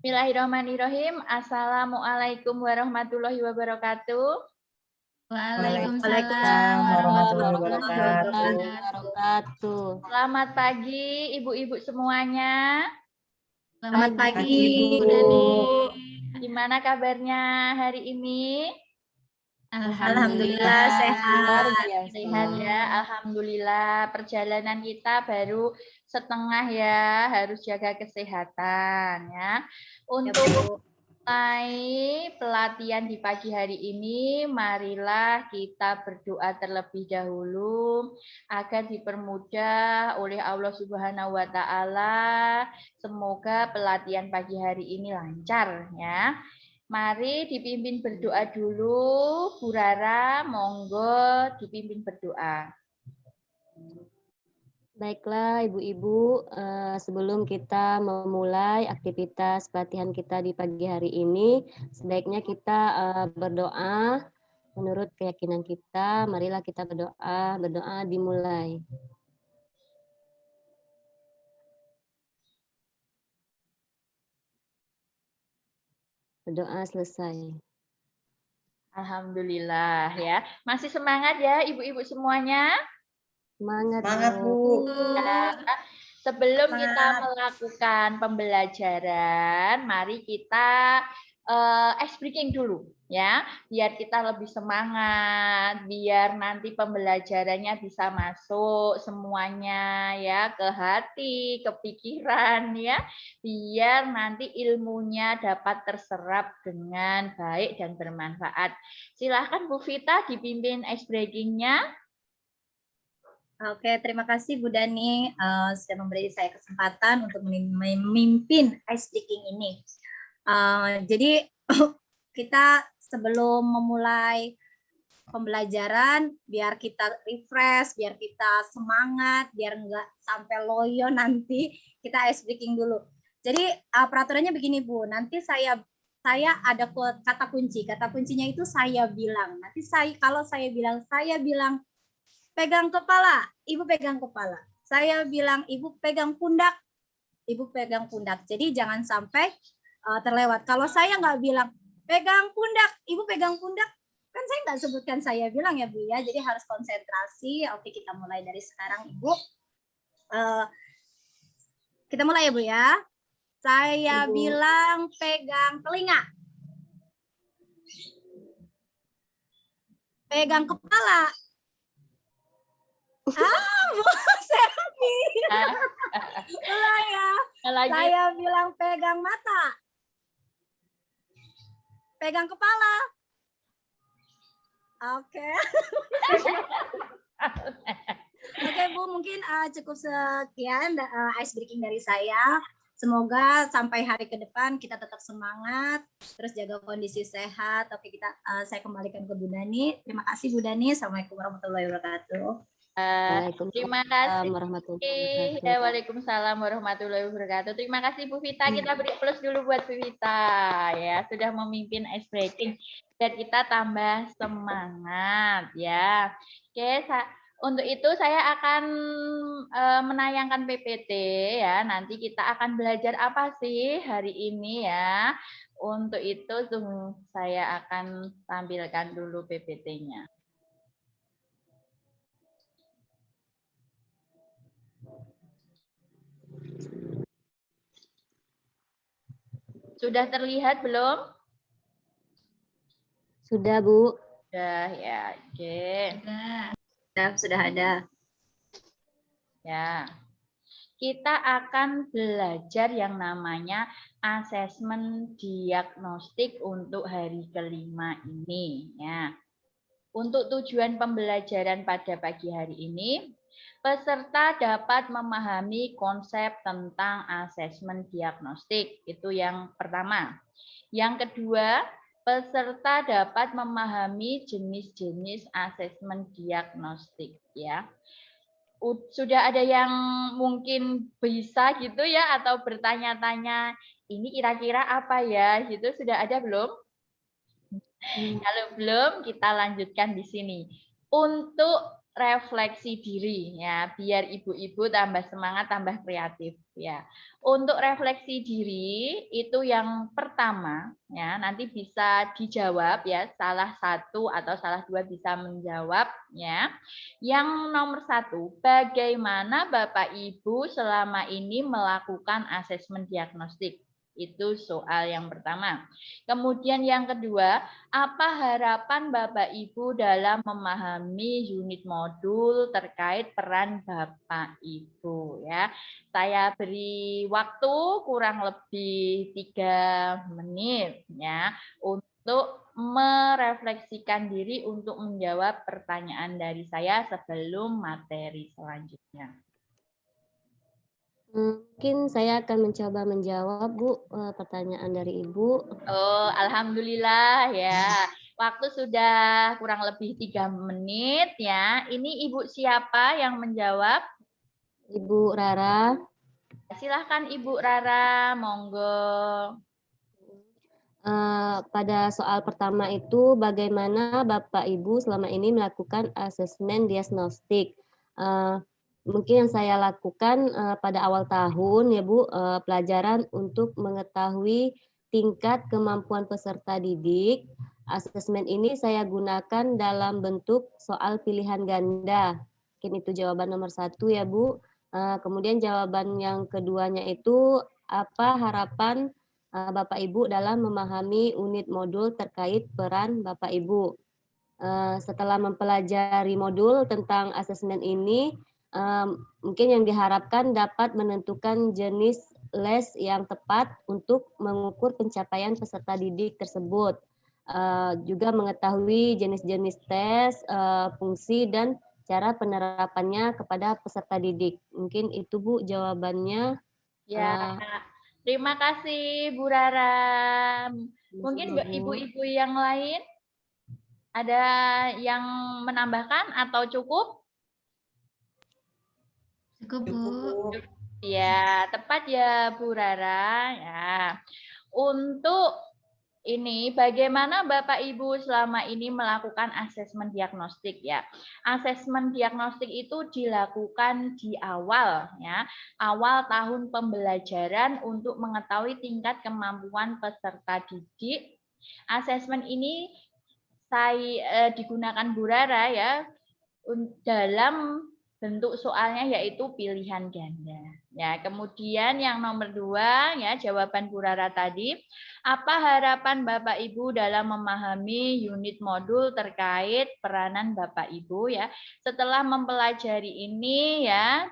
Bismillahirrahmanirrahim. Assalamualaikum warahmatullahi wabarakatuh. Waalaikumsalam warahmatullahi wabarakatuh. Selamat pagi ibu-ibu semuanya. Selamat pagi, Bu. Gimana kabarnya hari ini? Alhamdulillah sehat. Sehat ya, alhamdulillah. Perjalanan kita baru setengah ya, harus jaga kesehatan ya. Untuk mulai pelatihan di pagi hari ini, marilah kita berdoa terlebih dahulu agar dipermudah oleh Allah Subhanahu wa taala. Semoga pelatihan pagi hari ini lancar ya. Mari dipimpin berdoa dulu, Bu Rara, monggo dipimpin berdoa. Baiklah Ibu-Ibu, sebelum kita memulai aktivitas pelatihan kita di pagi hari ini, sebaiknya kita berdoa menurut keyakinan kita. Marilah kita berdoa, dimulai. Berdoa selesai. Alhamdulillah ya. Masih semangat ya ibu-ibu semuanya? Semangat, Bu. Ya. Sebelum kita melakukan pembelajaran, mari kita ice breaking dulu ya, biar kita lebih semangat, biar nanti pembelajarannya bisa masuk semuanya ya ke hati, ke pikiran ya, biar nanti ilmunya dapat terserap dengan baik dan bermanfaat. Silahkan Bu Vita dipimpin ice breaking-nya. Oke, terima kasih Bu Dani sudah memberi saya kesempatan untuk memimpin ice breaking ini. Jadi kita sebelum memulai pembelajaran, biar kita refresh, biar kita semangat, biar nggak sampai loyo nanti, kita ice breaking dulu. Jadi peraturannya begini Bu, nanti saya ada kata kunci. Kata kuncinya itu saya bilang. Nanti kalau saya bilang pegang kepala, Ibu pegang kepala. Saya bilang Ibu pegang pundak, Ibu pegang pundak. Jadi jangan sampai terlewat. Kalau saya nggak bilang pegang pundak, Ibu pegang pundak, kan saya nggak sebutkan saya bilang ya Bu ya. Jadi harus konsentrasi. Oke, kita mulai dari sekarang Ibu. Kita mulai ya Bu ya. Saya bilang pegang telinga. Pegang kepala. Bu, Selvi. Ulang ya. Saya bilang pegang mata. Pegang kepala. Oke. Oke Bu, mungkin cukup sekian ice breaking dari saya. Semoga sampai hari ke depan kita tetap semangat, terus jaga kondisi sehat. Oke, saya kembalikan ke Bu Dani. Terima kasih Bu Dani. Assalamualaikum warahmatullahi wabarakatuh. Terima kasih. Waalaikumsalam warahmatullahi wabarakatuh. Terima kasih Bu Vita. Kita beri plus dulu buat Bu Vita ya, sudah memimpin ice breaking dan kita tambah semangat ya. Oke, untuk itu saya akan menayangkan PPT ya. Nanti kita akan belajar apa sih hari ini ya. Untuk itu saya akan tampilkan dulu PPT-nya. Sudah terlihat belum? Sudah, Bu. Sudah ya, oke. Sudah ada. Ya. Kita akan belajar yang namanya asesmen diagnostik untuk hari kelima ini ya. Untuk tujuan pembelajaran pada pagi hari ini, peserta dapat memahami konsep tentang asesmen diagnostik. Itu yang pertama. Yang kedua, peserta dapat memahami jenis-jenis asesmen diagnostik ya. Sudah ada yang mungkin bisa gitu ya atau bertanya-tanya, ini kira-kira apa ya? Gitu sudah ada belum? Kalau belum, kita lanjutkan di sini. Untuk refleksi diri ya, biar ibu-ibu tambah semangat, tambah kreatif. ya. Untuk refleksi diri itu yang pertama ya, nanti bisa dijawab ya, salah satu atau salah dua bisa menjawab ya. Yang nomor satu, bagaimana Bapak Ibu selama ini melakukan asesmen diagnostik? Itu soal yang pertama. Kemudian yang kedua, apa harapan Bapak Ibu dalam memahami unit modul terkait peran Bapak Ibu ya. Saya beri waktu kurang lebih 3 menit ya untuk merefleksikan diri untuk menjawab pertanyaan dari saya sebelum materi selanjutnya. Mungkin saya akan mencoba menjawab, Bu, pertanyaan dari Ibu. Oh, alhamdulillah ya. Waktu sudah kurang lebih 3 menit ya. Ini Ibu siapa yang menjawab? Ibu Rara. Silahkan Ibu Rara, monggo. Pada soal pertama itu, bagaimana Bapak Ibu selama ini melakukan asesmen diagnostik? Mungkin yang saya lakukan pada awal tahun ya Bu, pelajaran untuk mengetahui tingkat kemampuan peserta didik. Asesmen ini saya gunakan dalam bentuk soal pilihan ganda. Mungkin itu jawaban nomor 1 ya Bu. Kemudian jawaban yang keduanya itu, apa harapan Bapak Ibu dalam memahami unit modul terkait peran Bapak Ibu. Setelah mempelajari modul tentang asesmen ini, mungkin yang diharapkan dapat menentukan jenis les yang tepat untuk mengukur pencapaian peserta didik tersebut. Juga mengetahui jenis-jenis tes, fungsi, dan cara penerapannya kepada peserta didik. Mungkin itu Bu jawabannya. Ya, terima kasih Bu Rara. Mungkin ibu-ibu yang lain ada yang menambahkan atau cukup? Cukup, Bu. Ya, tepat ya Bu Rara. Ya. Untuk ini bagaimana Bapak Ibu selama ini melakukan asesmen diagnostik ya. Asesmen diagnostik itu dilakukan di awal ya, awal tahun pembelajaran untuk mengetahui tingkat kemampuan peserta didik. Asesmen ini saya digunakan Bu Rara ya dalam bentuk soalnya yaitu pilihan ganda. Ya, kemudian yang nomor 2 ya jawaban Bu Rara tadi, apa harapan Bapak Ibu dalam memahami unit modul terkait peranan Bapak Ibu ya. Setelah mempelajari ini ya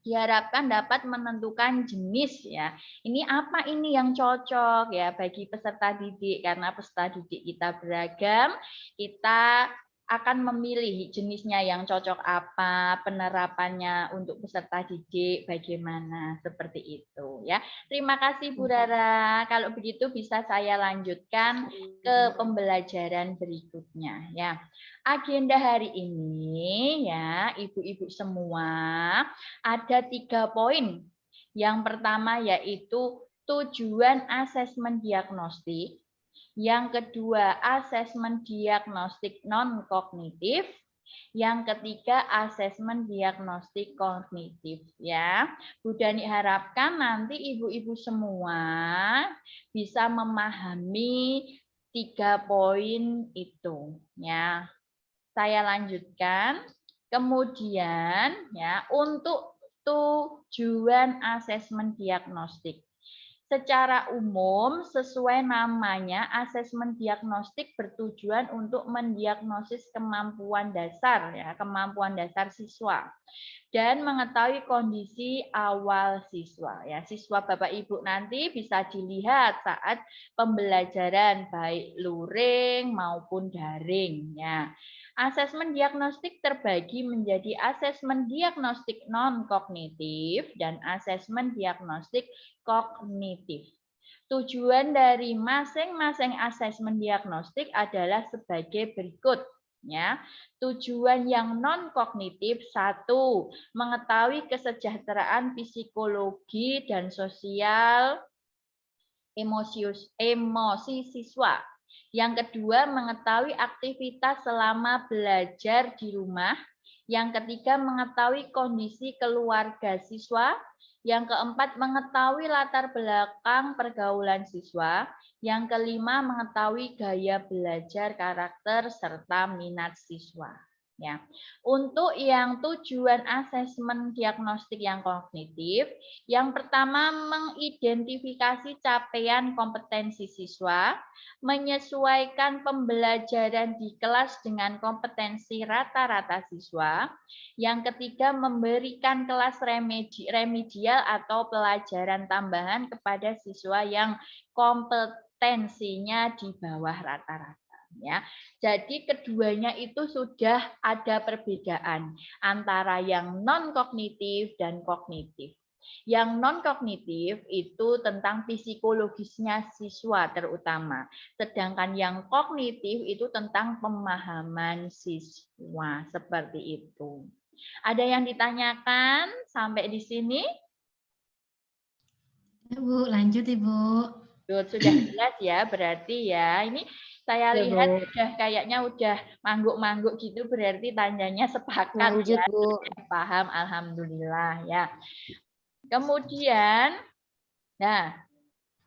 diharapkan dapat menentukan jenis ya. Ini apa ini yang cocok ya bagi peserta didik karena peserta didik kita beragam, kita akan memilih jenisnya yang cocok apa, penerapannya untuk peserta didik bagaimana, seperti itu ya. Terima kasih Bu Rara. Kalau begitu bisa saya lanjutkan ke pembelajaran berikutnya ya. Agenda hari ini ya, ibu-ibu semua ada 3 poin. Yang pertama yaitu tujuan asesmen diagnostik. Yang kedua, asesmen diagnostik non-kognitif. Yang ketiga, asesmen diagnostik kognitif ya. Bu Dani harapkan nanti ibu-ibu semua bisa memahami 3 poin itu ya. Saya lanjutkan. Kemudian ya, untuk tujuan asesmen diagnostik. Secara umum, sesuai namanya, asesmen diagnostik bertujuan untuk mendiagnosis kemampuan dasar, ya, kemampuan dasar siswa, dan mengetahui kondisi awal siswa. Ya, siswa Bapak Ibu nanti bisa dilihat saat pembelajaran baik luring maupun daring. Ya. Asesmen diagnostik terbagi menjadi asesmen diagnostik non-kognitif dan asesmen diagnostik kognitif. Tujuan dari masing-masing asesmen diagnostik adalah sebagai berikut. Ya, tujuan yang non-kognitif 1, mengetahui kesejahteraan psikologi dan sosial emosi siswa. Yang kedua, mengetahui aktivitas selama belajar di rumah. Yang ketiga, mengetahui kondisi keluarga siswa. Yang keempat, mengetahui latar belakang pergaulan siswa. Yang kelima, mengetahui gaya belajar, karakter, serta minat siswa. Ya. Untuk yang tujuan asesmen diagnostik yang kognitif, yang pertama mengidentifikasi capaian kompetensi siswa, menyesuaikan pembelajaran di kelas dengan kompetensi rata-rata siswa. Yang ketiga, memberikan kelas remedial atau pelajaran tambahan kepada siswa yang kompetensinya di bawah rata-rata. Ya, jadi keduanya itu sudah ada perbedaan antara yang non kognitif dan kognitif. Yang non kognitif itu tentang psikologisnya siswa terutama, sedangkan yang kognitif itu tentang pemahaman siswa seperti itu. Ada yang ditanyakan sampai di sini? Bu, lanjut Ibu. Sudah jelas ya, berarti ya. Ini saya Ya, lihat Bu. udah kayaknya udah mangguk-mangguk gitu, berarti tanyanya sepakat Lanjut, ya. Bu. Sudah paham, alhamdulillah ya. Kemudian, nah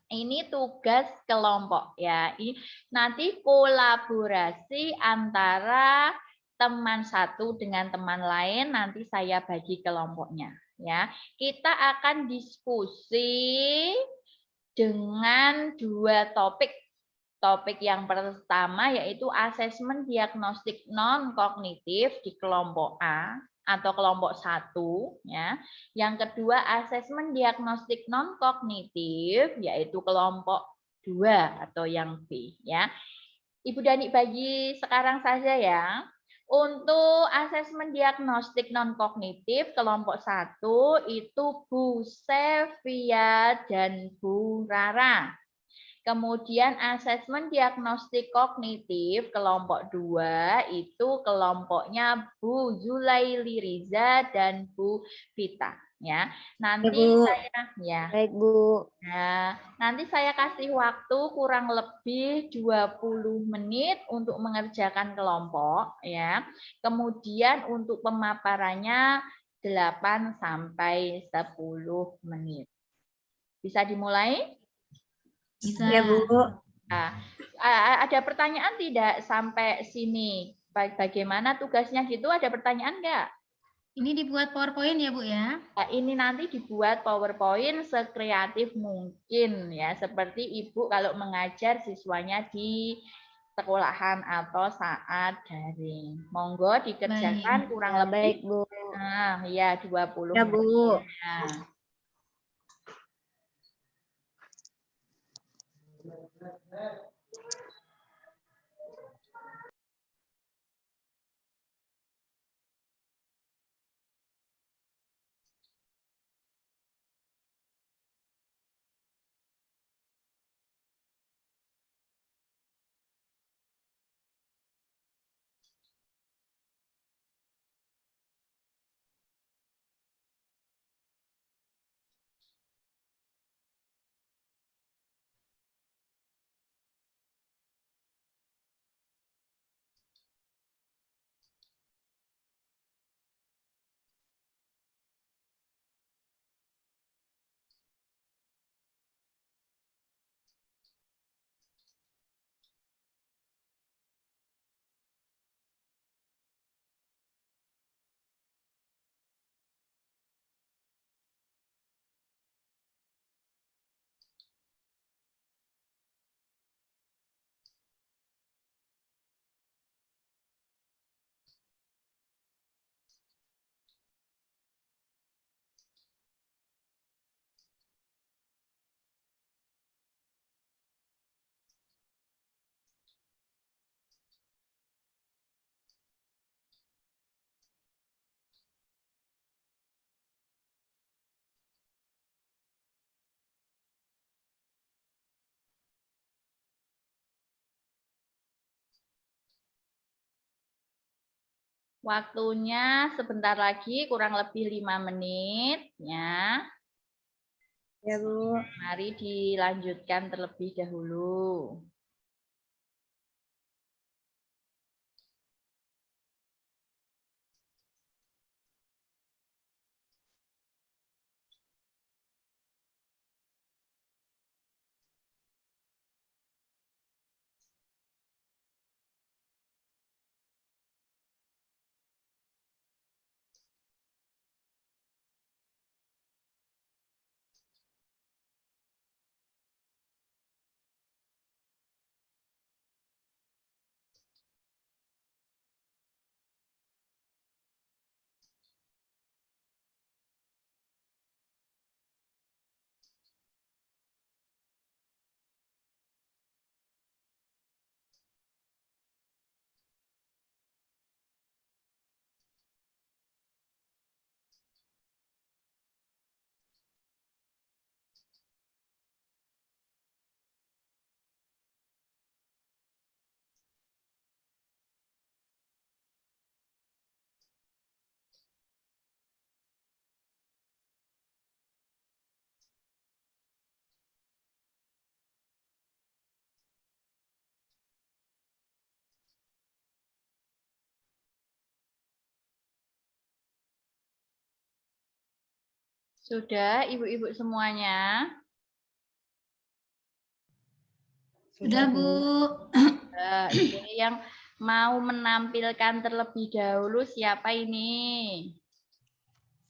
ini tugas kelompok ya. Ini nanti kolaborasi antara teman satu dengan teman lain, nanti saya bagi kelompoknya ya. Kita akan diskusi dengan dua topik. Topik yang pertama yaitu asesmen diagnostik non kognitif di kelompok A atau kelompok 1 ya. Yang kedua asesmen diagnostik non kognitif yaitu kelompok 2 atau yang B ya. Ibu Dani bagi sekarang saja ya. Untuk asesmen diagnostik non kognitif kelompok 1 itu Bu Sevia dan Bu Rara. Kemudian asesmen diagnostik kognitif kelompok 2 itu kelompoknya Bu Zulaili Riza dan Bu Vita ya. Nanti Bu. Baik, Bu. nanti saya kasih waktu kurang lebih 20 menit untuk mengerjakan kelompok ya. Kemudian untuk pemaparannya 8 sampai 10 menit. Bisa dimulai? Bisa. Ya, Bu. Nah, ada pertanyaan tidak sampai sini? Bagaimana tugasnya gitu? Ada pertanyaan nggak? Ini dibuat PowerPoint ya Bu ya? Nah, ini nanti dibuat PowerPoint sekreatif mungkin ya. Seperti Ibu kalau mengajar siswanya di sekolahan atau saat daring. Monggo dikerjakan kurang Ya, lebih baik, Bu. ya 20 Ya, Bu. menit. Nah. Waktunya sebentar lagi kurang lebih 5 menit ya. Ya, Bu. Mari dilanjutkan terlebih dahulu. Sudah, ibu-ibu semuanya? Sudah, Bu. Nah, ini yang mau menampilkan terlebih dahulu siapa ini?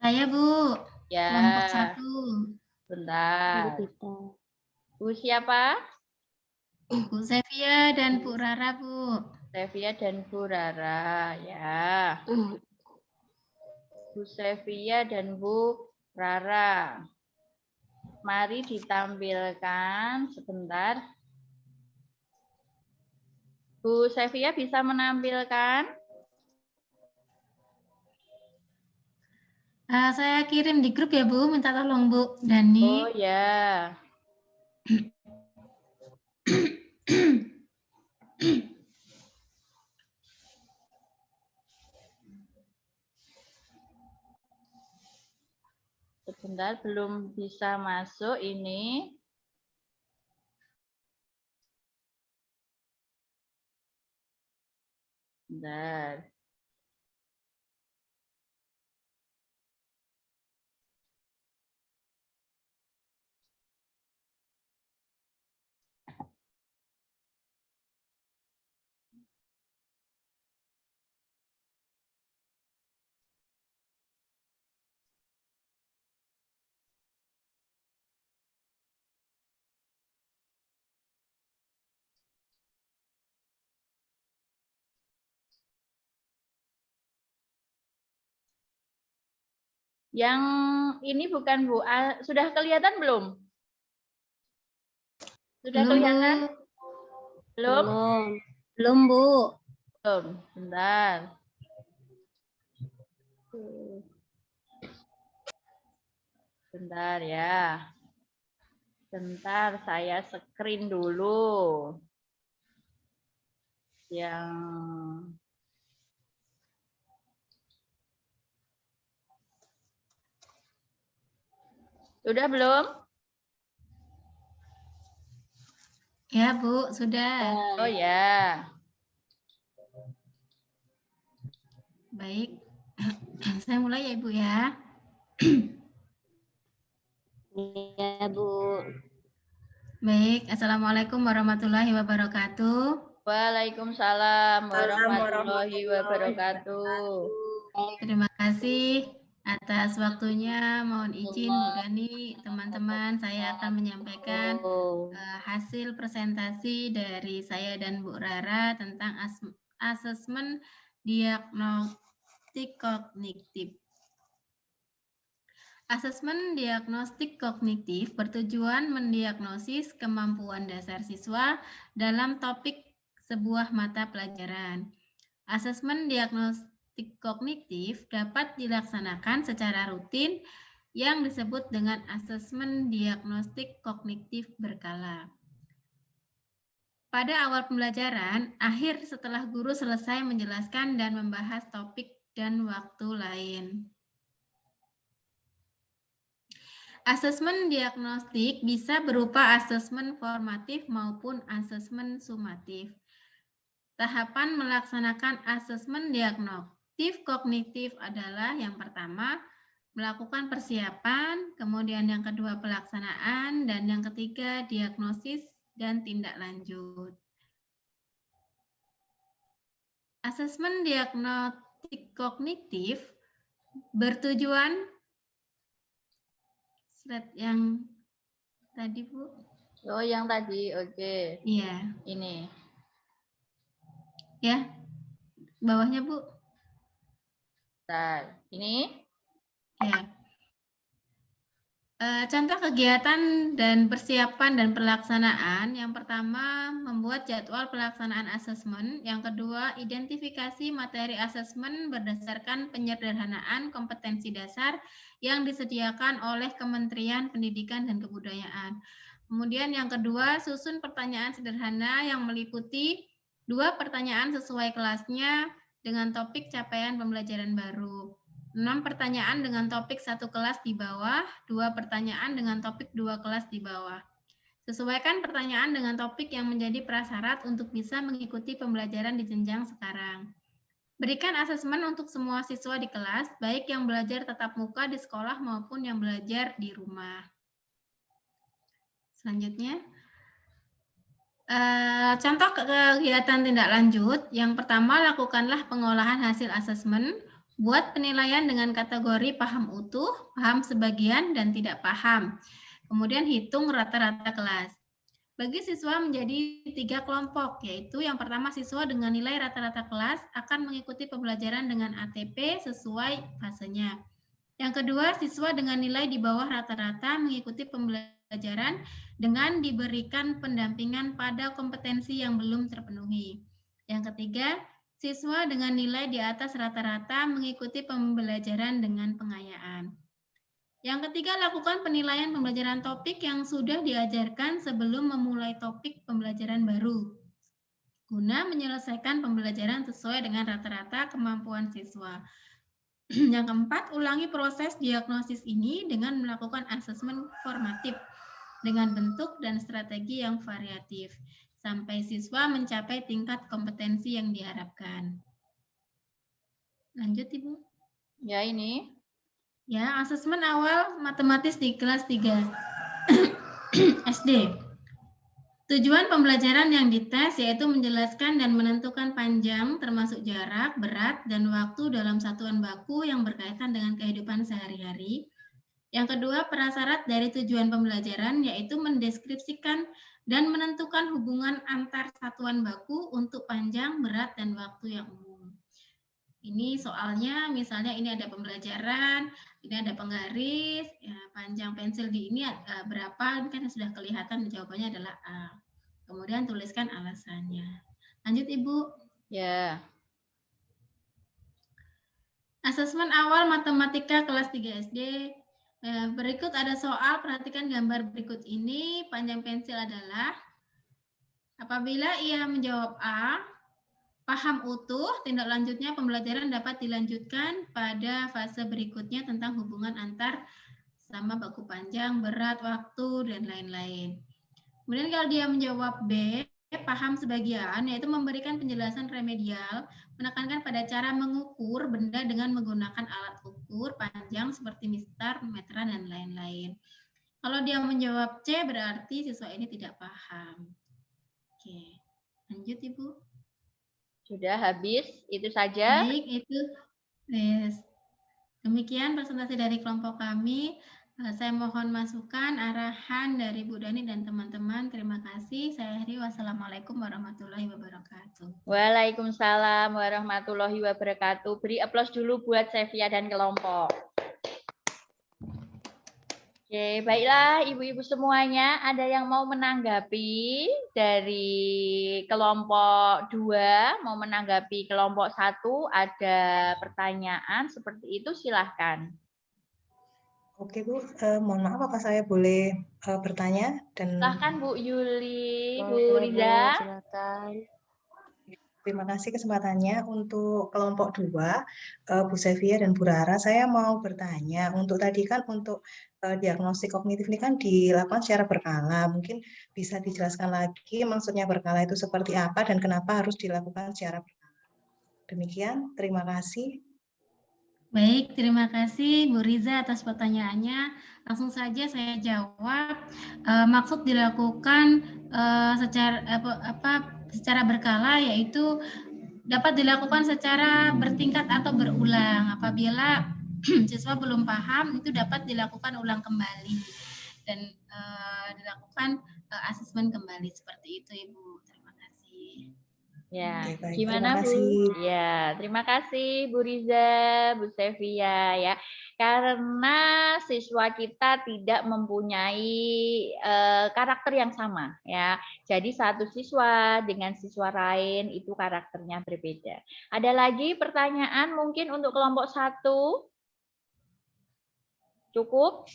Saya, Bu. Kelompok Ya, 1. bentar. Kita. Bu siapa? Bu Sevia dan Bu Rara, Bu. Sevia dan Bu Rara, ya. Bu Sevia dan Bu Rara. Mari ditampilkan sebentar. Bu Sevia bisa menampilkan? Saya kirim di grup ya, Bu. Minta tolong, Bu Dani. Oh ya. Sebentar, belum bisa masuk ini. Bentar. Yang ini bukan Bu. Sudah kelihatan belum? Sudah Belum, kelihatan? Bu. Belum? Belum, Bu. Belum. Bentar. Bentar ya. Bentar, saya screen dulu. Yang sudah belum? Ya, Bu. Sudah. Oh ya. Baik. Saya mulai ya, Ibu ya. Iya, Bu. Baik. Assalamualaikum warahmatullahi wabarakatuh. Waalaikumsalam warahmatullahi wabarakatuh. Terima kasih atas waktunya. Mohon izin Bu Dani, teman-teman, saya akan menyampaikan hasil presentasi dari saya dan Bu Rara tentang asesmen diagnostik kognitif. Asesmen diagnostik kognitif bertujuan mendiagnosis kemampuan dasar siswa dalam topik sebuah mata pelajaran. Asesmen diagnostik kognitif dapat dilaksanakan secara rutin yang disebut dengan asesmen diagnostik kognitif berkala. Pada awal pembelajaran, akhir setelah guru selesai menjelaskan dan membahas topik dan waktu lain. Asesmen diagnostik bisa berupa asesmen formatif maupun asesmen sumatif. Tahapan melaksanakan asesmen diagnostik kognitif adalah yang pertama, melakukan persiapan, kemudian yang kedua pelaksanaan, dan yang ketiga diagnosis dan tindak lanjut. Asesmen diagnostik kognitif bertujuan slide yang tadi, Bu. Oh, yang tadi. Oke. Iya. Ini. Ya. Bawahnya, Bu. Bentar. Ini. Ya. Contoh kegiatan dan persiapan dan pelaksanaan. Yang pertama, membuat jadwal pelaksanaan asesmen. Yang kedua, identifikasi materi asesmen berdasarkan penyederhanaan kompetensi dasar yang disediakan oleh Kementerian Pendidikan dan Kebudayaan. Kemudian yang kedua, susun pertanyaan sederhana yang meliputi 2 pertanyaan sesuai kelasnya dengan topik capaian pembelajaran baru. 6 pertanyaan dengan topik 1 kelas di bawah, 2 pertanyaan dengan topik 2 kelas di bawah. Sesuaikan pertanyaan dengan topik yang menjadi prasyarat untuk bisa mengikuti pembelajaran di jenjang sekarang. Berikan asesmen untuk semua siswa di kelas, baik yang belajar tatap muka di sekolah maupun yang belajar di rumah. Selanjutnya, contoh kegiatan tindak lanjut. Yang pertama, lakukanlah pengolahan hasil asesmen. Buat penilaian dengan kategori paham utuh, paham sebagian, dan tidak paham. Kemudian hitung rata-rata kelas. Bagi siswa menjadi 3 kelompok, yaitu yang pertama siswa dengan nilai rata-rata kelas akan mengikuti pembelajaran dengan ATP sesuai fasenya. Yang kedua, siswa dengan nilai di bawah rata-rata mengikuti pembelajaran dengan diberikan pendampingan pada kompetensi yang belum terpenuhi. Yang ketiga, siswa dengan nilai di atas rata-rata mengikuti pembelajaran dengan pengayaan. Yang ketiga, lakukan penilaian pembelajaran topik yang sudah diajarkan sebelum memulai topik pembelajaran baru, guna menyelesaikan pembelajaran sesuai dengan rata-rata kemampuan siswa. Yang keempat, ulangi proses diagnosis ini dengan melakukan asesmen formatif dengan bentuk dan strategi yang variatif, sampai siswa mencapai tingkat kompetensi yang diharapkan. Lanjut, Ibu. Ya, ini. Ya, asesmen awal matematis di kelas 3 SD. Tujuan pembelajaran yang dites yaitu menjelaskan dan menentukan panjang termasuk jarak, berat, dan waktu dalam satuan baku yang berkaitan dengan kehidupan sehari-hari. Yang kedua, prasyarat dari tujuan pembelajaran yaitu mendeskripsikan dan menentukan hubungan antar satuan baku untuk panjang, berat, dan waktu yang umum. Ini soalnya misalnya ini ada pembelajaran, ini ada penggaris, ya, panjang pensil di ini berapa, ini kan sudah kelihatan jawabannya adalah A. Kemudian tuliskan alasannya. Lanjut, Ibu. Ya. Asesmen awal matematika kelas 3 SD. Berikut ada soal, perhatikan gambar berikut ini. Panjang pensil adalah apabila ia menjawab A, paham utuh, tindak lanjutnya pembelajaran dapat dilanjutkan pada fase berikutnya tentang hubungan antar sama baku panjang, berat, waktu, dan lain-lain. Kemudian kalau dia menjawab B, paham sebagian, yaitu memberikan penjelasan remedial, menekankan pada cara mengukur benda dengan menggunakan alat ukur panjang seperti mistar, meteran, dan lain-lain. Kalau dia menjawab C, berarti siswa ini tidak paham. Oke, lanjut, Ibu. Sudah habis, itu saja. Baik, itu. Yes. Demikian presentasi dari kelompok kami. Saya mohon masukan, arahan dari Bu Dani dan teman-teman. Terima kasih. Saya akhiri. Wassalamualaikum warahmatullahi wabarakatuh. Waalaikumsalam warahmatullahi wabarakatuh. Beri aplaus dulu buat Sevia dan kelompok. Oke, baiklah ibu-ibu semuanya, ada yang mau menanggapi dari kelompok 2, mau menanggapi kelompok 1, ada pertanyaan seperti itu, silahkan. Oke Bu, mohon maaf apa saya boleh bertanya? Silahkan Bu Yuli, Bu Boleh, Bu, Riza. silakan. Terima kasih kesempatannya. Untuk kelompok 2, Bu Sevia dan Bu Rara, saya mau bertanya, untuk tadi kan untuk diagnostik kognitif ini kan dilakukan secara berkala. Mungkin bisa dijelaskan lagi maksudnya berkala itu seperti apa dan kenapa harus dilakukan secara berkala. Demikian, terima kasih. Baik, terima kasih Bu Riza atas pertanyaannya. Langsung saja saya jawab. Maksud dilakukan secara berkala yaitu dapat dilakukan secara bertingkat atau berulang. Apabila siswa belum paham, itu dapat dilakukan ulang kembali dan dilakukan asesmen kembali seperti itu, Ibu. Terima kasih. Ya, Oke, baik. gimana Terima Bu? kasih. Ya, terima kasih Bu Riza, Bu Sevia ya. Karena siswa kita tidak mempunyai karakter yang sama ya. Jadi satu siswa dengan siswa lain itu karakternya berbeda. Ada lagi pertanyaan mungkin untuk kelompok 1? Cukup?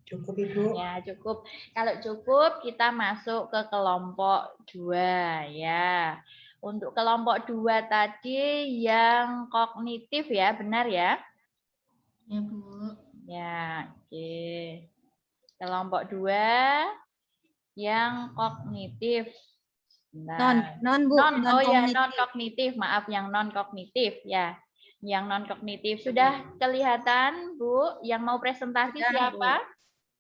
Cukup Ibu. Ya, cukup. Kalau cukup, kita masuk ke kelompok 2 ya. Untuk kelompok 2 tadi yang kognitif ya, benar ya? Ya, Bu. Ya, oke. Kelompok 2 yang kognitif. Non Bu, Oh ya, non-kognitif. non kognitif. Maaf, yang non kognitif ya. Yang non kognitif sudah kelihatan, Bu. Yang mau presentasi Sudah, siapa?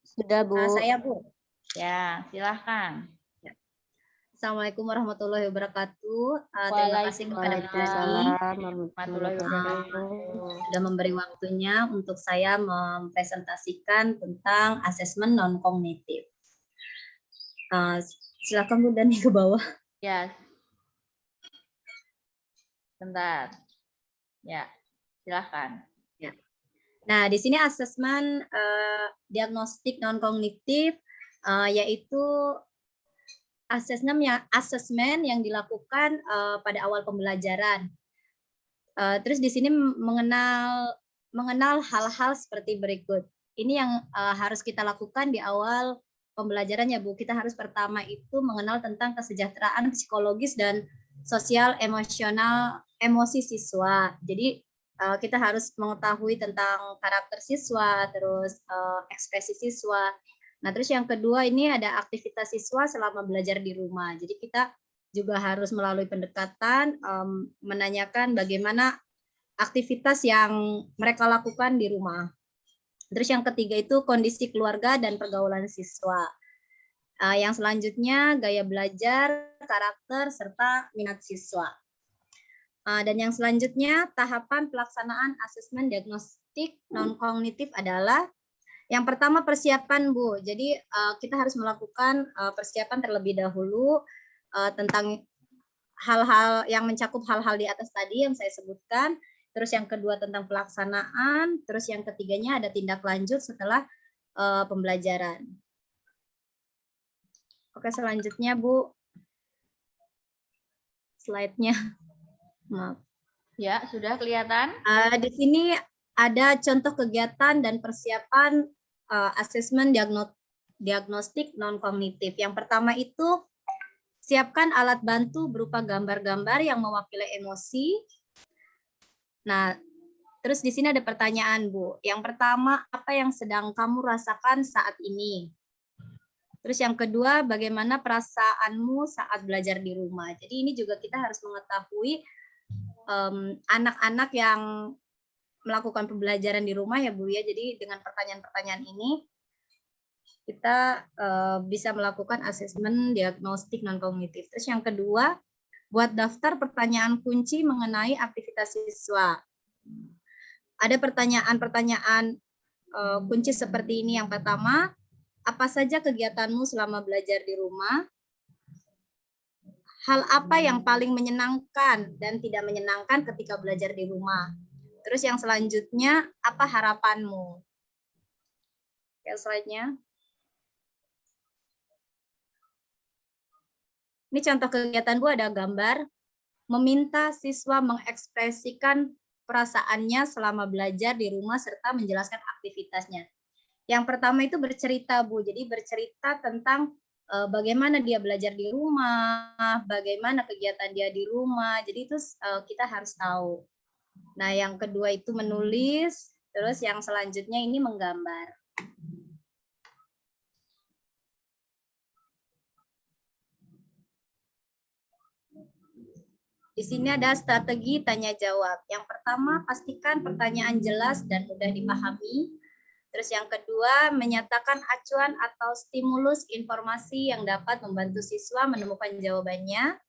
Sudah, Bu. Saya Bu. Ya, silahkan. Assalamualaikum warahmatullahi wabarakatuh. Terima kasih kepada Bu Dani Waalaikumsalam Warahmatullahi wabarakatuh. sudah memberi waktunya untuk saya mempresentasikan tentang asesmen non-kognitif. Silakan Bu Dani ke bawah. Ya. Bentar. Ya, silahkan. Nah, di sini asesmen diagnostik non-kognitif yaitu asesmen yang dilakukan pada awal pembelajaran. Terus di sini mengenal hal-hal seperti berikut. Ini yang harus kita lakukan di awal pembelajaran ya Bu. Kita harus pertama itu mengenal tentang kesejahteraan psikologis dan sosial emosi siswa. Jadi kita harus mengetahui tentang karakter siswa, terus ekspresi siswa. Nah, terus yang kedua ini ada aktivitas siswa selama belajar di rumah. Jadi kita juga harus melalui pendekatan menanyakan bagaimana aktivitas yang mereka lakukan di rumah. Terus yang ketiga itu kondisi keluarga dan pergaulan siswa. Yang selanjutnya gaya belajar, karakter, serta minat siswa. Dan yang selanjutnya tahapan pelaksanaan asesmen diagnostik non-kognitif adalah yang pertama persiapan Bu. Jadi kita harus melakukan persiapan terlebih dahulu tentang hal-hal yang mencakup hal-hal di atas tadi yang saya sebutkan. Terus yang kedua tentang pelaksanaan. Terus yang ketiganya ada tindak lanjut setelah pembelajaran. Oke, selanjutnya Bu. Slide-nya. Maaf. Ya, sudah kelihatan? Di sini ada contoh kegiatan dan persiapan asesmen diagnostik non-kognitif. Yang pertama itu siapkan alat bantu berupa gambar-gambar yang mewakili emosi. Nah, terus di sini ada pertanyaan, Bu. Yang pertama, apa yang sedang kamu rasakan saat ini? Terus yang kedua, bagaimana perasaanmu saat belajar di rumah? Jadi ini juga kita harus mengetahui anak-anak yang melakukan pembelajaran di rumah ya Bu ya. Jadi dengan pertanyaan-pertanyaan ini kita bisa melakukan asesmen diagnostik non-kognitif. Terus yang kedua, buat daftar pertanyaan kunci mengenai aktivitas siswa. Ada pertanyaan-pertanyaan kunci seperti ini. Yang pertama, apa saja kegiatanmu selama belajar di rumah? Hal apa yang paling menyenangkan dan tidak menyenangkan ketika belajar di rumah? Terus yang selanjutnya, apa harapanmu? Oke, slide-nya. Ini contoh kegiatan Bu, ada gambar. Meminta siswa mengekspresikan perasaannya selama belajar di rumah serta menjelaskan aktivitasnya. Yang pertama itu bercerita Bu, jadi bercerita tentang bagaimana dia belajar di rumah, bagaimana kegiatan dia di rumah. Jadi itu kita harus tahu. Nah, yang kedua itu menulis, terus yang selanjutnya ini menggambar. Di sini ada strategi tanya jawab. Yang pertama, pastikan pertanyaan jelas dan mudah dipahami. Terus yang kedua, menyatakan acuan atau stimulus informasi yang dapat membantu siswa menemukan jawabannya.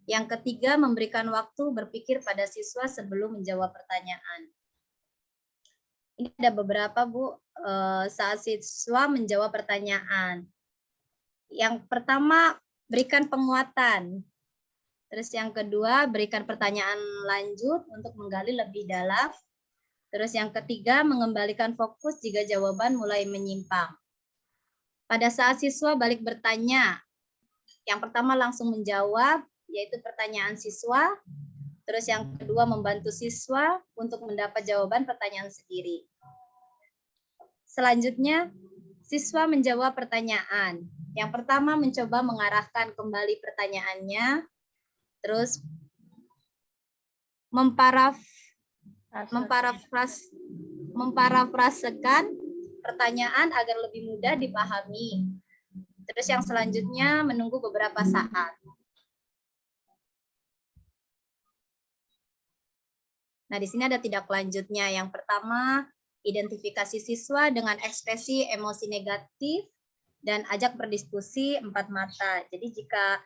Yang ketiga, memberikan waktu berpikir pada siswa sebelum menjawab pertanyaan. Ini ada beberapa Bu, saat siswa menjawab pertanyaan. Yang pertama, berikan penguatan. Terus yang kedua, berikan pertanyaan lanjut untuk menggali lebih dalam. Terus yang ketiga, mengembalikan fokus jika jawaban mulai menyimpang. Pada saat siswa balik bertanya, yang pertama langsung menjawab, yaitu pertanyaan siswa. Terus yang kedua, membantu siswa untuk mendapat jawaban pertanyaan sendiri. Selanjutnya, siswa menjawab pertanyaan. Yang pertama, mencoba mengarahkan kembali pertanyaannya. Terus memparafrasekan pertanyaan agar lebih mudah dipahami. Terus yang selanjutnya menunggu beberapa saat. Nah, di sini ada tindak lanjutnya. Yang pertama, identifikasi siswa dengan ekspresi emosi negatif dan ajak berdiskusi 4 mata. Jadi jika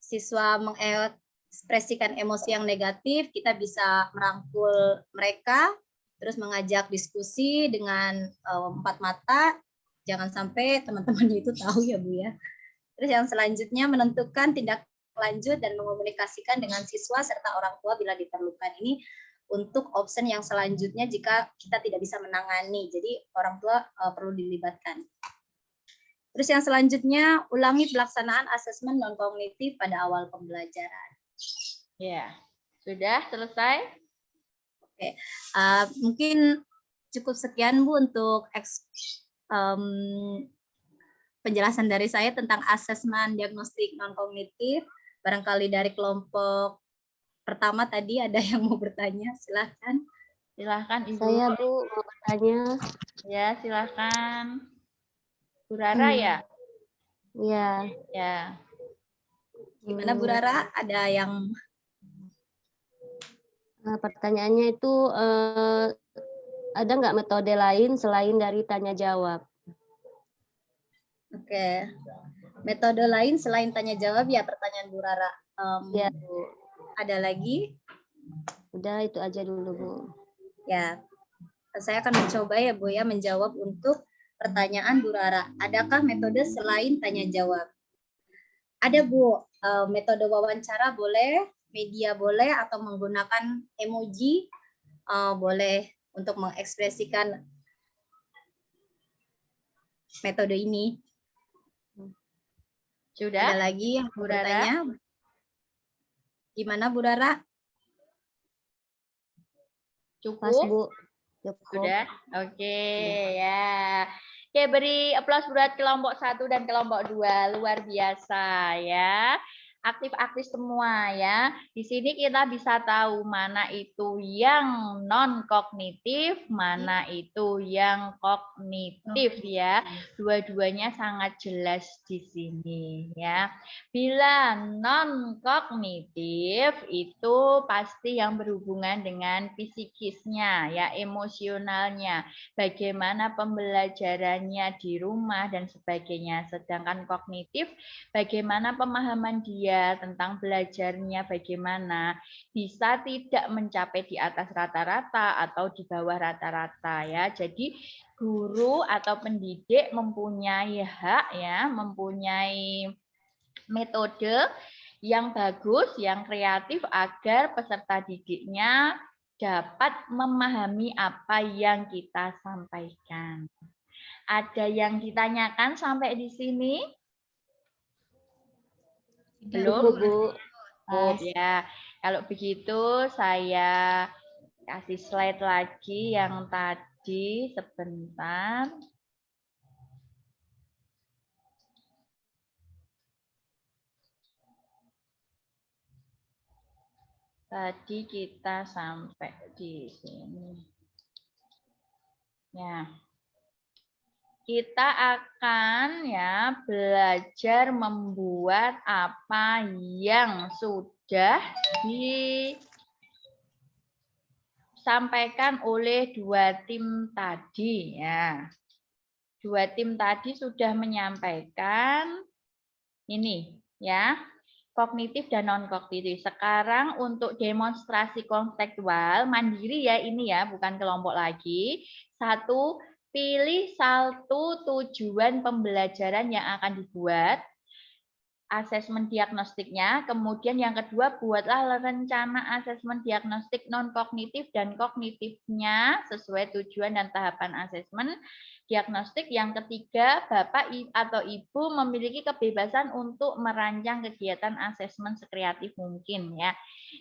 siswa mengekspresikan emosi yang negatif, kita bisa merangkul mereka, terus mengajak diskusi dengan 4 mata. Jangan sampai teman-temannya itu tahu ya Bu ya. Terus yang selanjutnya menentukan tindak lanjut dan mengomunikasikan dengan siswa serta orang tua bila diperlukan. Ini untuk option yang selanjutnya jika kita tidak bisa menangani. Jadi orang tua perlu dilibatkan. Terus yang selanjutnya ulangi pelaksanaan asesmen non kognitif pada awal pembelajaran. Ya, sudah selesai? Oke, mungkin cukup sekian Bu untuk penjelasan dari saya tentang asesmen diagnostik non kognitif. Barangkali dari kelompok pertama tadi ada yang mau bertanya, silahkan. Silahkan Ibu. Saya Bu mau bertanya. Ya, silahkan. Bu Rara ya? Iya. Ya. Gimana Bu Rara? Ada yang Pertanyaannya itu ada nggak metode lain selain dari tanya jawab? Oke. Metode lain selain tanya jawab ya pertanyaan Bu Rara. Ya, Bu. Ada lagi? Udah itu aja dulu, Bu. Ya. Saya akan mencoba ya Bu ya menjawab untuk pertanyaan Bu Rara. Adakah metode selain tanya jawab? Ada Bu, metode wawancara boleh, media boleh, atau menggunakan emoji boleh untuk mengekspresikan metode ini. Sudah? Ada lagi yang Bu bertanya? Gimana Bu Rara? Cukup? Pas, Bu. Cukup. Sudah? Oke, ya. Oke, beri aplaus buat kelompok 1 dan kelompok 2. Luar biasa ya. Aktif-aktif semua ya. Di sini kita bisa tahu mana itu yang non kognitif, mana itu yang kognitif ya. Dua-duanya sangat jelas di sini ya. Bila non kognitif itu pasti yang berhubungan dengan psikisnya ya, emosionalnya, bagaimana pembelajarannya di rumah dan sebagainya. Sedangkan kognitif bagaimana pemahaman dia tentang belajarnya, bagaimana bisa tidak mencapai di atas rata-rata atau di bawah rata-rata ya. Jadi guru atau pendidik mempunyai hak ya, mempunyai metode yang bagus, yang kreatif agar peserta didiknya dapat memahami apa yang kita sampaikan. Ada yang ditanyakan sampai di sini? Belum? Cukup, Bu. Cukup ya. Kalau begitu saya kasih slide lagi yang tadi sebentar. Tadi kita sampai di sini. Ya. Kita akan ya belajar membuat apa yang sudah disampaikan oleh dua tim tadi ya. Dua tim tadi sudah menyampaikan ini ya, kognitif dan non kognitif. Sekarang untuk demonstrasi konseptual mandiri ya, ini ya, bukan kelompok lagi. Satu, pilih satu tujuan pembelajaran yang akan dibuat, asesmen diagnostiknya. Kemudian yang kedua, buatlah rencana asesmen diagnostik non kognitif dan kognitifnya sesuai tujuan dan tahapan asesmen diagnostik. Yang ketiga, Bapak atau Ibu memiliki kebebasan untuk merancang kegiatan asesmen sekreatif mungkin ya.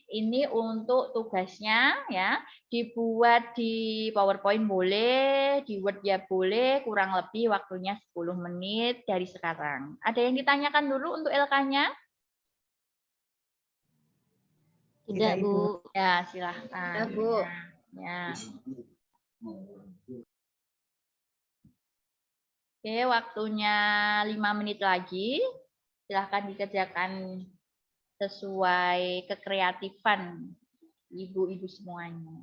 Ini untuk tugasnya ya, dibuat di PowerPoint boleh, di Word ya boleh, kurang lebih waktunya 10 menit dari sekarang. Ada yang ditanyakan dulu untuk LK-nya? Tidak, Bu. Ya, silahkan. Ya, Bu. Ya. Oke, waktunya 5 menit lagi. Silahkan dikerjakan sesuai kekreatifan ibu-ibu semuanya.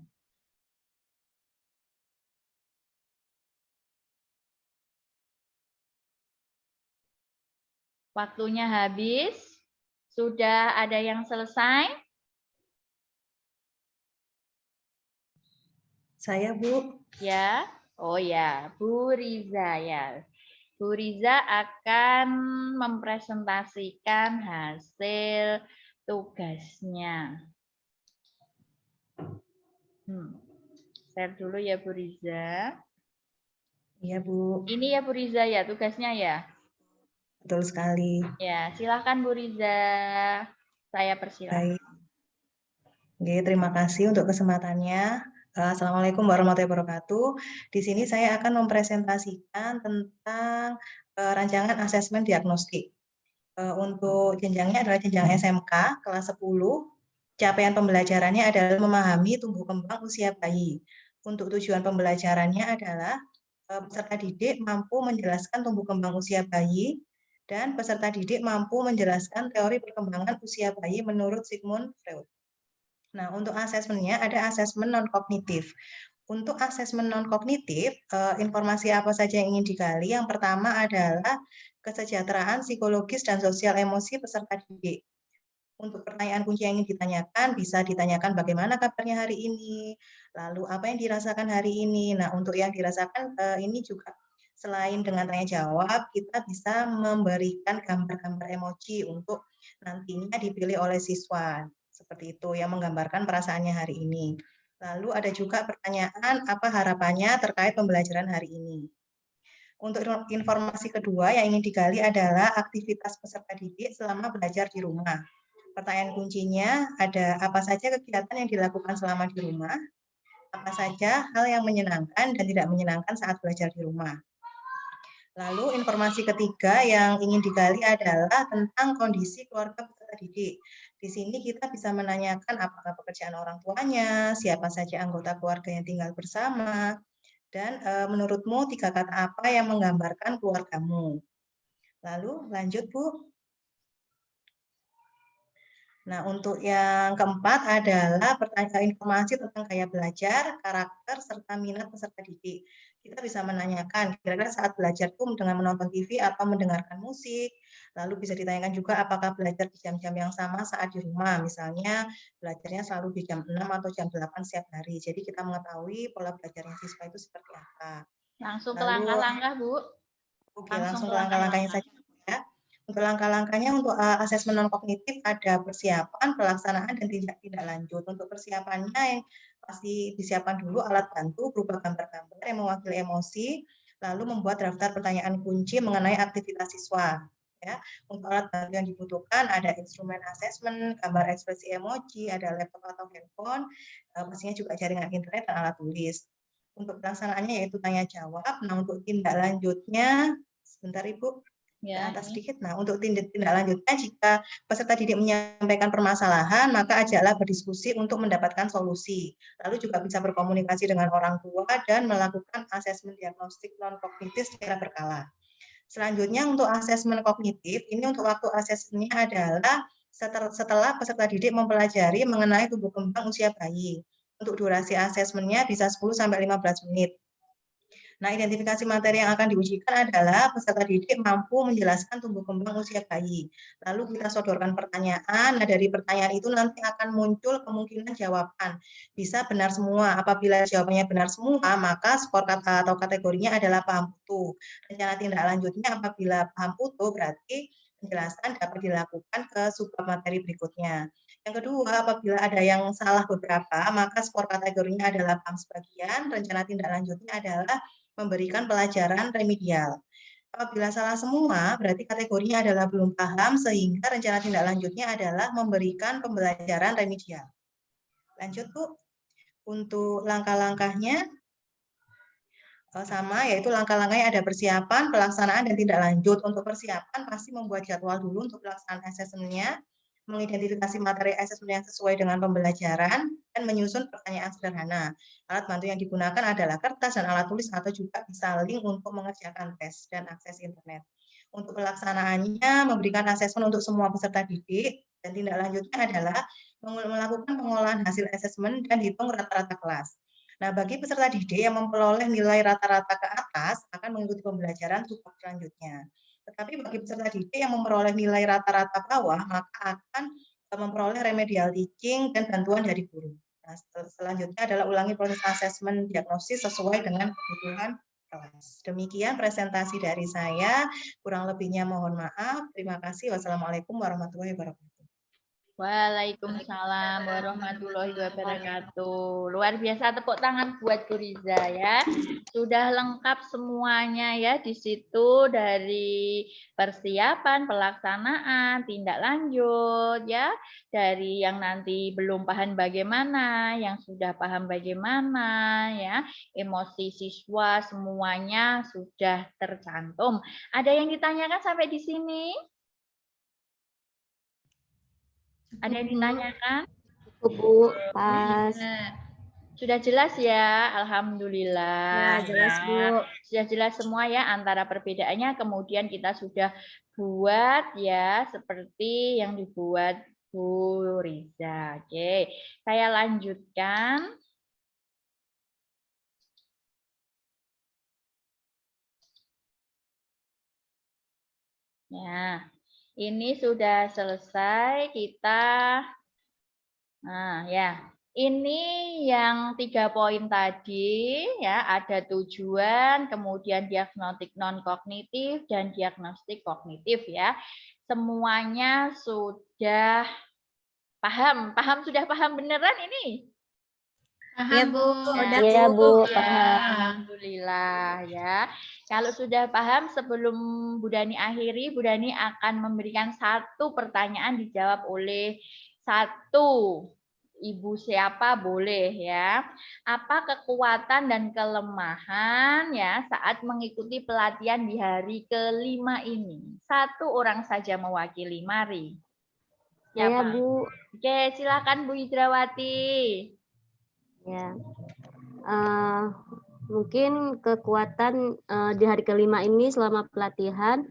Waktunya habis. Sudah ada yang selesai? Saya, Bu. Ya. Oh ya, Bu Riza ya. Bu Riza akan mempresentasikan hasil tugasnya. Share dulu ya Bu Riza. Iya, Bu. Ini ya Bu Riza ya tugasnya ya. Betul sekali. Ya, silakan Bu Riza. Saya persilahkan. Baik. Oke, terima kasih untuk kesempatannya. Assalamualaikum warahmatullahi wabarakatuh. Di sini saya akan mempresentasikan tentang rancangan asesmen diagnostik. Untuk jenjangnya adalah jenjang SMK kelas 10. Capaian pembelajarannya adalah memahami tumbuh kembang usia bayi. Untuk tujuan pembelajarannya adalah peserta didik mampu menjelaskan tumbuh kembang usia bayi dan peserta didik mampu menjelaskan teori perkembangan usia bayi menurut Sigmund Freud. Nah, untuk asesmennya ada asesmen non-kognitif. Untuk asesmen non-kognitif, informasi apa saja yang ingin digali? Yang pertama adalah kesejahteraan psikologis dan sosial emosi peserta didik. Untuk pertanyaan kunci yang ingin ditanyakan, bisa ditanyakan bagaimana kabarnya hari ini, lalu apa yang dirasakan hari ini. Nah, untuk yang dirasakan ini juga selain dengan tanya jawab, kita bisa memberikan gambar-gambar emoji untuk nantinya dipilih oleh siswa. Seperti itu, yang menggambarkan perasaannya hari ini. Lalu ada juga pertanyaan, apa harapannya terkait pembelajaran hari ini. Untuk informasi kedua yang ingin digali adalah aktivitas peserta didik selama belajar di rumah. Pertanyaan kuncinya ada apa saja kegiatan yang dilakukan selama di rumah, apa saja hal yang menyenangkan dan tidak menyenangkan saat belajar di rumah. Lalu informasi ketiga yang ingin digali adalah tentang kondisi keluarga peserta didik. Di sini kita bisa menanyakan apakah pekerjaan orang tuanya, siapa saja anggota keluarga yang tinggal bersama, dan menurutmu 3 kata apa yang menggambarkan keluargamu. Lalu lanjut Bu. Nah, untuk yang keempat adalah pertanyaan informasi tentang gaya belajar, karakter, serta minat peserta didik. Kita bisa menanyakan, kira-kira saat belajar itu dengan menonton TV atau mendengarkan musik. Lalu bisa ditanyakan juga apakah belajar di jam-jam yang sama saat di rumah. Misalnya belajarnya selalu di jam 6 atau jam 8 setiap hari. Jadi kita mengetahui pola belajarnya siswa itu seperti apa. Langsung ke Lalu, langkah-langkah, Bu. Oke, langsung ke langkah-langkahnya saja. Ya. Untuk langkah-langkahnya untuk asesmen non-kognitif ada persiapan, pelaksanaan, dan tindak lanjut. Untuk persiapannya yang pasti disiapkan dulu alat bantu berupa gambar-gambar yang mewakili emosi, lalu membuat daftar pertanyaan kunci mengenai aktivitas siswa. Ya, untuk alat bantu yang dibutuhkan ada instrumen asesmen, gambar ekspresi emoji, ada laptop atau handphone, pastinya juga jaringan internet dan alat tulis. Untuk pelaksanaannya yaitu tanya jawab. Nah, untuk tindak lanjutnya, sebentar Ibu. Ya, Atas sedikit. Nah, untuk tindak lanjutnya, jika peserta didik menyampaikan permasalahan, maka ajaklah berdiskusi untuk mendapatkan solusi. Lalu juga bisa berkomunikasi dengan orang tua dan melakukan asesmen diagnostik non-kognitif secara berkala. Selanjutnya untuk asesmen kognitif, ini untuk waktu asesmennya adalah setelah peserta didik mempelajari mengenai tumbuh kembang usia bayi. Untuk durasi asesmennya bisa 10-15 menit. Nah, identifikasi materi yang akan diujikan adalah peserta didik mampu menjelaskan tumbuh kembang usia bayi. Lalu kita sodorkan pertanyaan, nah dari pertanyaan itu nanti akan muncul kemungkinan jawaban. Bisa benar semua, apabila jawabannya benar semua, maka skor kata atau kategorinya adalah paham utuh. Rencana tindak lanjutnya apabila paham utuh berarti penjelasan dapat dilakukan ke subbab materi berikutnya. Yang kedua, apabila ada yang salah beberapa, maka skor kategorinya adalah paham sebagian, rencana tindak lanjutnya adalah memberikan pelajaran remedial. Apabila salah semua, berarti kategorinya adalah belum paham, sehingga rencana tindak lanjutnya adalah memberikan pembelajaran remedial. Lanjut, Bu. Untuk langkah-langkahnya, sama, yaitu langkah-langkahnya ada persiapan, pelaksanaan, dan tindak lanjut. Untuk persiapan, pasti membuat jadwal dulu untuk pelaksanaan asesmennya, mengidentifikasi materi asesmen yang sesuai dengan pembelajaran, dan menyusun pertanyaan sederhana. Alat bantu yang digunakan adalah kertas dan alat tulis atau juga bisa link untuk mengerjakan tes dan akses internet. Untuk pelaksanaannya, memberikan asesmen untuk semua peserta didik, dan tindak lanjutnya adalah melakukan pengolahan hasil asesmen dan hitung rata-rata kelas. Nah, bagi peserta didik yang memperoleh nilai rata-rata ke atas akan mengikuti pembelajaran support selanjutnya. Tetapi bagi peserta didik yang memperoleh nilai rata-rata bawah, maka akan memperoleh remedial teaching dan bantuan dari guru. Nah, selanjutnya adalah ulangi proses asesmen diagnosis sesuai dengan kebutuhan kelas. Demikian presentasi dari saya. Kurang lebihnya mohon maaf. Terima kasih. Wassalamualaikum warahmatullahi wabarakatuh. Waalaikumsalam warahmatullahi wabarakatuh. Luar biasa, tepuk tangan buat Bu Riza ya. Sudah lengkap semuanya ya di situ, dari persiapan, pelaksanaan, tindak lanjut ya. Dari yang nanti belum paham bagaimana, yang sudah paham bagaimana ya. Emosi siswa semuanya sudah tercantum. Ada yang ditanyakan sampai di sini? Ada yang ditanyakan? Bu, pas. Sudah jelas ya, alhamdulillah. Ya, jelas, ya. Bu. Sudah jelas semua ya antara perbedaannya. Kemudian kita sudah buat ya seperti yang dibuat Bu Riza. Oke, saya lanjutkan. Ya, ini sudah selesai kita. Nah, ya. Ini yang 3 poin tadi ya, ada tujuan, kemudian diagnostik non kognitif dan diagnostik kognitif ya. Semuanya sudah paham. Sudah paham beneran ini? Paham, Ya, Bu. udah. Iya, Bu, Ya, paham. alhamdulillah ya. Kalau sudah paham, sebelum Bu Dani akhiri, Bu Dani akan memberikan 1 pertanyaan dijawab oleh 1 ibu siapa boleh ya. Apa kekuatan dan kelemahan ya saat mengikuti pelatihan di hari ke-5 ini? 1 orang saja mewakili, mari. Saya, Siapa? Bu. Oke, silakan Bu Hidrawati. Ya. Mungkin kekuatan di hari ke-5 ini selama pelatihan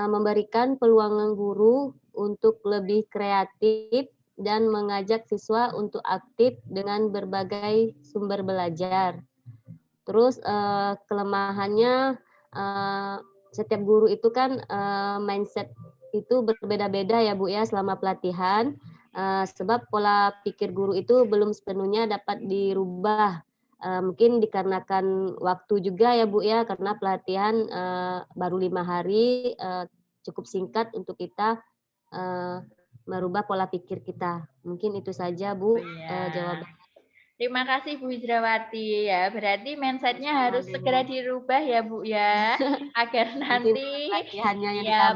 memberikan peluang guru untuk lebih kreatif dan mengajak siswa untuk aktif dengan berbagai sumber belajar. Terus kelemahannya setiap guru itu kan mindset itu berbeda-beda ya Bu ya selama pelatihan. Sebab pola pikir guru itu belum sepenuhnya dapat dirubah. Mungkin dikarenakan waktu juga ya Bu ya, karena pelatihan baru 5 hari, cukup singkat untuk kita merubah pola pikir kita. Mungkin itu saja Bu jawaban. Terima kasih Bu Hidrawati ya. Berarti mindsetnya harus segera dirubah ya Bu ya, agar nanti ya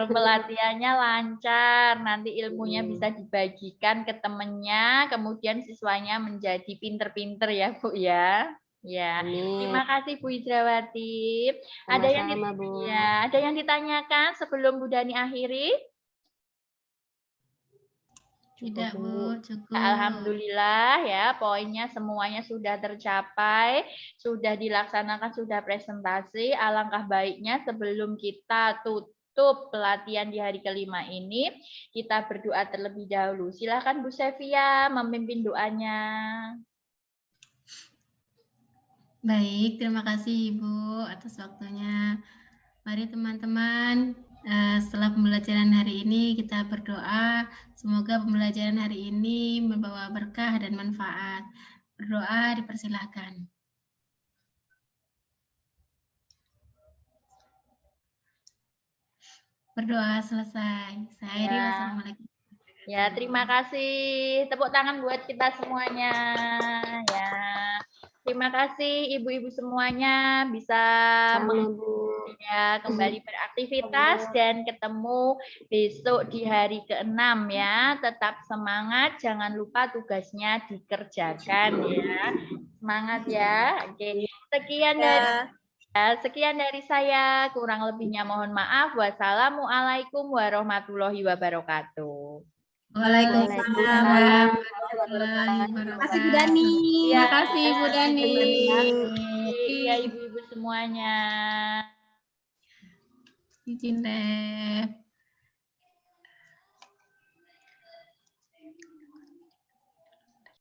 pelatihannya lancar, nanti ilmunya bisa dibagikan ke temennya, kemudian siswanya menjadi pinter-pinter ya Bu ya. Ya, terima kasih Bu Hidrawati. Ada yang ditanyakan sebelum Bu Dani akhiri? Tidak, Bu, cukup. Alhamdulillah ya, poinnya semuanya sudah tercapai, sudah dilaksanakan, sudah presentasi. Alangkah baiknya sebelum kita tutup pelatihan di hari ke-5 ini, kita berdoa terlebih dahulu. Silakan Bu Sevia memimpin doanya. Baik, terima kasih Ibu atas waktunya. Mari teman-teman, setelah pembelajaran hari ini kita berdoa, semoga pembelajaran hari ini membawa berkah dan manfaat. Berdoa dipersilahkan. Berdoa selesai. Saya akhiri, wassalamualaikum. Ya, terima kasih. Tepuk tangan buat kita semuanya. Ya. Terima kasih ibu-ibu semuanya bisa kembali beraktivitas dan ketemu besok di hari ke-6 ya. Tetap semangat, jangan lupa tugasnya dikerjakan ya. Semangat ya. Oke. Sekian dari saya, kurang lebihnya mohon maaf. Wassalamualaikum warahmatullahi wabarakatuh. Waalaikumsalam warahmatullahi wabarakatuh. Terima kasih Bu Dani. Terima kasih Bu Dani. Iya ibu-ibu semuanya. Izin deh.